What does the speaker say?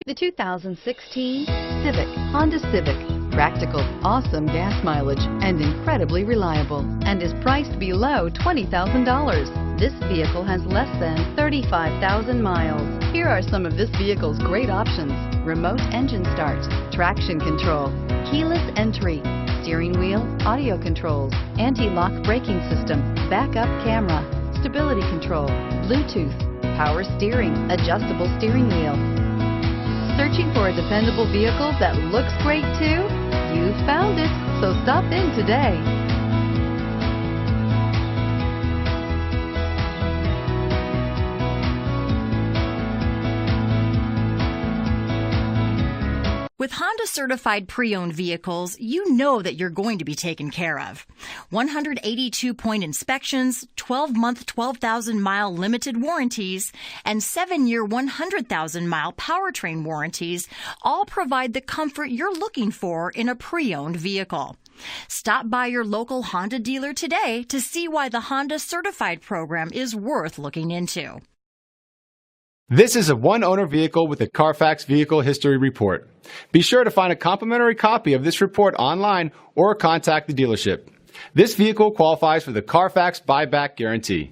The 2016 Civic, Honda Civic. Practical, awesome gas mileage, and incredibly reliable, and is priced below $20,000. This vehicle has less than 35,000 miles. Here are some of this vehicle's great options: remote engine start, traction control, keyless entry, steering wheel audio controls, anti-lock braking system, backup camera, stability control, Bluetooth, power steering, adjustable steering wheel. Searching for a dependable vehicle that looks great too? You've found it, so stop in today. With Honda certified pre-owned vehicles, you know that you're going to be taken care of. 182-point inspections, 12-month 12,000-mile limited warranties, and 7-year 100,000-mile powertrain warranties all provide the comfort you're looking for in a pre-owned vehicle. Stop by your local Honda dealer today to see why the Honda certified program is worth looking into. This is a one-owner vehicle with a Carfax Vehicle History Report. Be sure to find a complimentary copy of this report online or contact the dealership. This vehicle qualifies for the Carfax Buyback Guarantee.